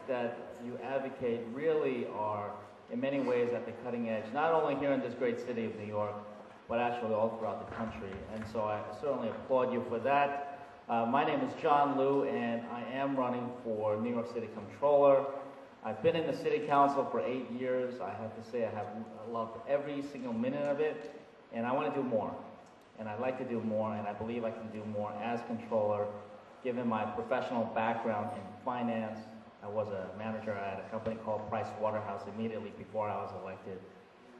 that you advocate really are, in many ways, at the cutting edge, not only here in this great city of New York, but actually all throughout the country. And so I certainly applaud you for that. My name is John Liu, and I am running for New York City Comptroller. I've been in the City Council for 8 years. I have to say I have loved every single minute of it, and I want to do more. And I'd like to do more, and I believe I can do more as Comptroller, given my professional background in finance. I was a manager at a company called Price Waterhouse immediately before I was elected.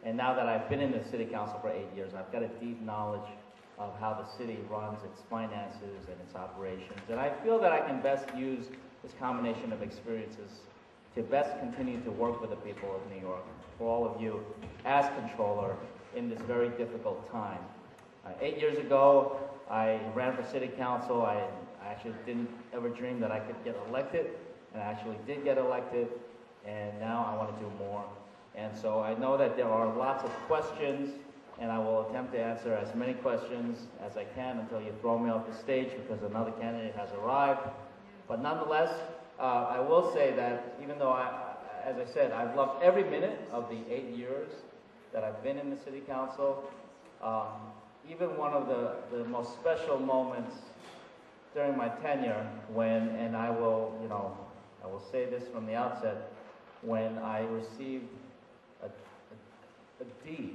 And now that I've been in the City Council for 8 years, I've got a deep knowledge of how the city runs its finances and its operations. And I feel that I can best use this combination of experiences to best continue to work with the people of New York, for all of you, as Comptroller in this very difficult time. 8 years ago, I ran for City Council. I actually didn't ever dream that I could get elected, and I actually did get elected, and now I want to do more. And so I know that there are lots of questions, and I will attempt to answer as many questions as I can until you throw me off the stage because another candidate has arrived. But nonetheless, I will say that even though, as I said, I've loved every minute of the 8 years that I've been in the City Council, even one of the most special moments during my tenure when, and I will say this from the outset, when I received a D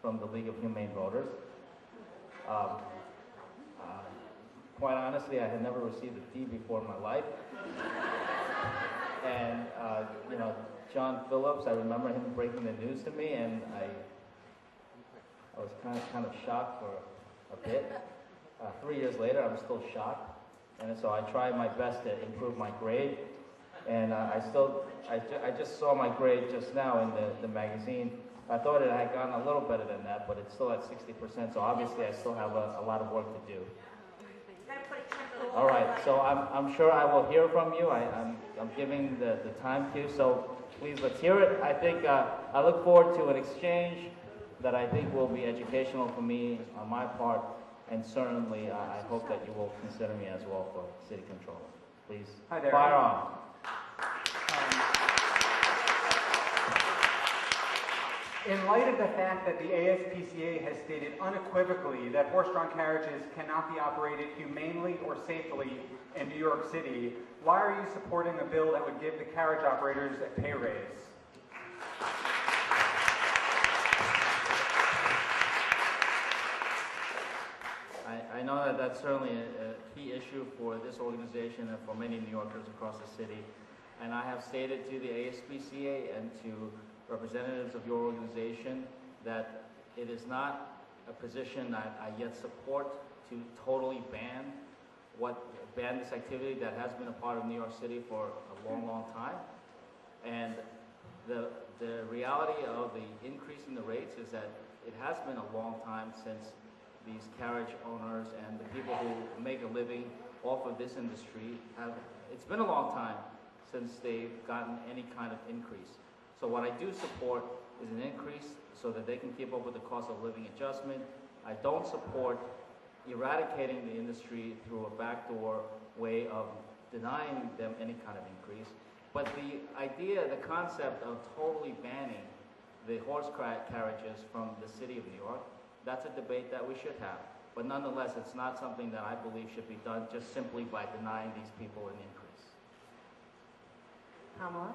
from the League of Humane Voters. Quite honestly, I had never received a D before in my life. And, John Phillips, I remember him breaking the news to me, and I was kind of shocked for a bit. 3 years later, I'm still shocked. And so I tried my best to improve my grade. And I just saw my grade just now in the magazine. I thought it had gotten a little better than that, but it's still at 60%, so obviously I still have a lot of work to do. All right, so I'm sure I will hear from you. I'm giving the time cue, so please let's hear it. I think I look forward to an exchange that I think will be educational for me on my part, and certainly I hope that you will consider me as well for City Controller. Please, hi there. Fire on. In light of the fact that the ASPCA has stated unequivocally that horse-drawn carriages cannot be operated humanely or safely in New York City, why are you supporting a bill that would give the carriage operators a pay raise? I know that that's certainly a key issue for this organization and for many New Yorkers across the city. And I have stated to the ASPCA and to representatives of your organization that it is not a position that I yet support to totally ban this activity that has been a part of New York City for a long, long time. And the reality of the increase in the rates is that it has been a long time since these carriage owners and the people who make a living off of this industry it's been a long time since they've gotten any kind of increase. So what I do support is an increase so that they can keep up with the cost of living adjustment. I don't support eradicating the industry through a backdoor way of denying them any kind of increase. But the idea, the concept of totally banning the horse carriages from the city of New York, that's a debate that we should have. But nonetheless, it's not something that I believe should be done just simply by denying these people an increase. Pamela?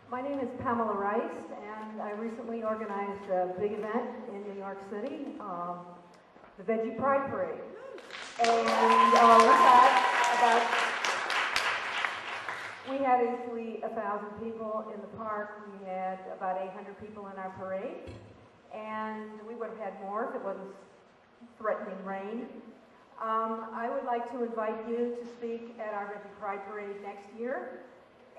My name is Pamela Rice, and I recently organized a big event in New York City, the Veggie Pride Parade. And we had easily 1,000 people in the park. We had about 800 people in our parade, and we would have had more if it wasn't threatening rain. I would like to invite you to speak at our Veggie Pride Parade next year.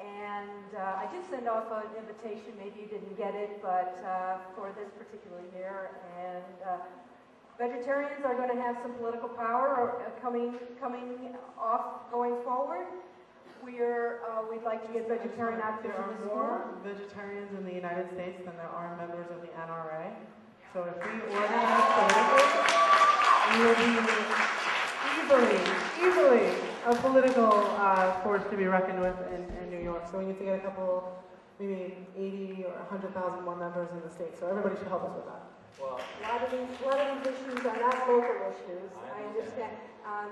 And I did send off an invitation, maybe you didn't get it, but for this particular year. And vegetarians are going to have some political power coming off going forward. We'd like to get vegetarian activism. There are more vegetarians in the United States than there are members of the NRA. So if we organize politically, we will be easily a political force to be reckoned with in New York. So we need to get a couple, maybe 80 or 100,000 more members in the state. So everybody should help us with that. Well, A lot of these issues are not local issues. I understand.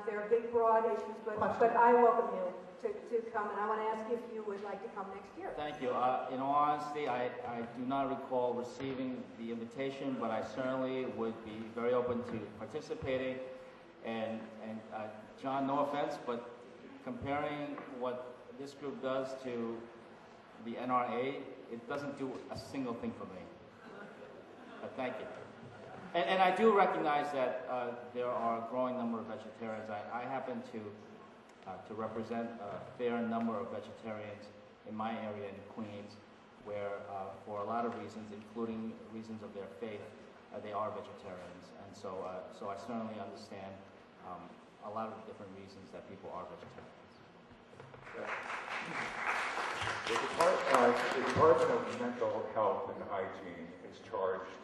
They're big, broad issues, but I welcome you to come, and I want to ask you if you would like to come next year. thank you. In all honesty, I do not recall receiving the invitation, but I certainly would be very open to participating. And John, no offense, but comparing what this group does to the NRA, it doesn't do a single thing for me. But thank you. And I do recognize that there are a growing number of vegetarians. I happen to represent a fair number of vegetarians in my area in Queens, where for a lot of reasons, including reasons of their faith, they are vegetarians. And so I certainly understand a lot of different reasons that people are vegetarians. The Department of Mental Health and Hygiene is charged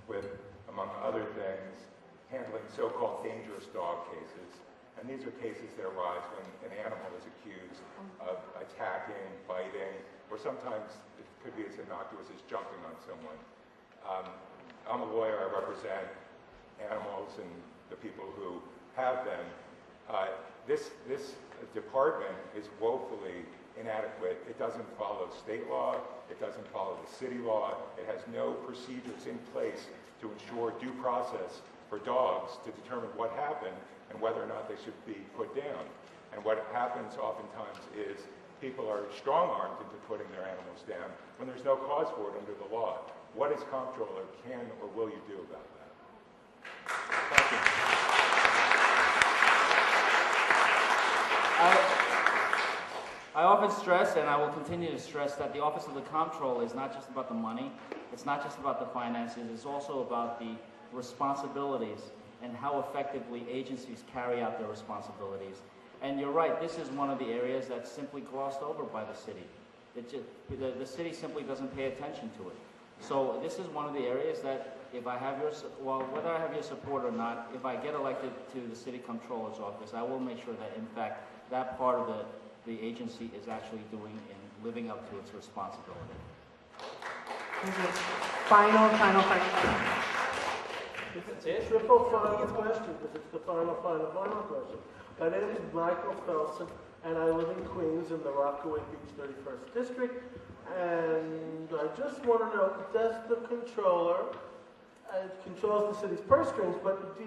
with, among other things, handling so-called dangerous dog cases. And these are cases that arise when an animal is accused of attacking, biting, or sometimes it could be as innocuous as jumping on someone. I'm a lawyer. I represent animals and the people who have them. This department is woefully inadequate. It doesn't follow state law. It doesn't follow the city law. It has no procedures in place to ensure due process for dogs to determine what happened and whether or not they should be put down. And what happens oftentimes is people are strong-armed into putting their animals down when there's no cause for it under the law. What is Comptroller can or will you do about that? Thank you. I often stress, and I will continue to stress, that the Office of the Comptroller is not just about the money, it's not just about the finances, it's also about the responsibilities and how effectively agencies carry out their responsibilities. And you're right, this is one of the areas that's simply glossed over by the city. The city simply doesn't pay attention to it. So this is one of the areas that if I have whether I have your support or not, if I get elected to the City Comptroller's office, I will make sure that, in fact, that part of the agency is actually doing and living up to its responsibility. Final. That's it? Triple final question, because it's the final question. My name is Michael Felsen, and I live in Queens in the Rockaway Beach 31st District. And I just want to know, does the Comptroller, controls the city's purse strings, but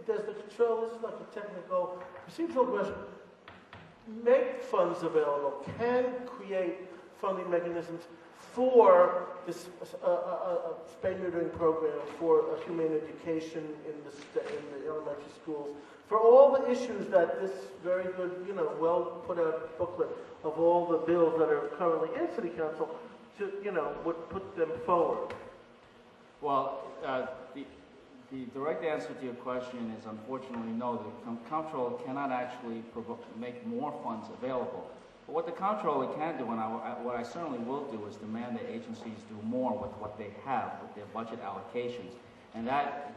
does the Comptroller, this is like a technical, procedural question, make funds available, can create funding mechanisms for this spay-neutering program, for humane education in the elementary schools, for all the issues that this very good, well put out booklet of all the bills that are currently in City Council, would put them forward. Well, the direct answer to your question is unfortunately no. The Comptroller cannot actually make more funds available. But what the Comptroller can do, and what I certainly will do, is demand that agencies do more with what they have, with their budget allocations. And that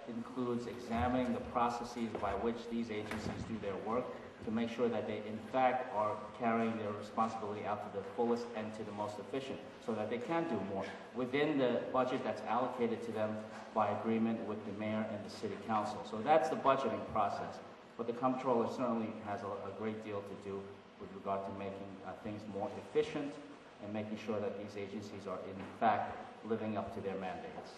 includes examining the processes by which these agencies do their work to make sure that they, in fact, are carrying their responsibility out to the fullest and to the most efficient, so that they can do more within the budget that's allocated to them by agreement with the mayor and the city council. So that's the budgeting process. But the Comptroller certainly has a great deal to do with regard to making things more efficient and making sure that these agencies are, in fact, living up to their mandates.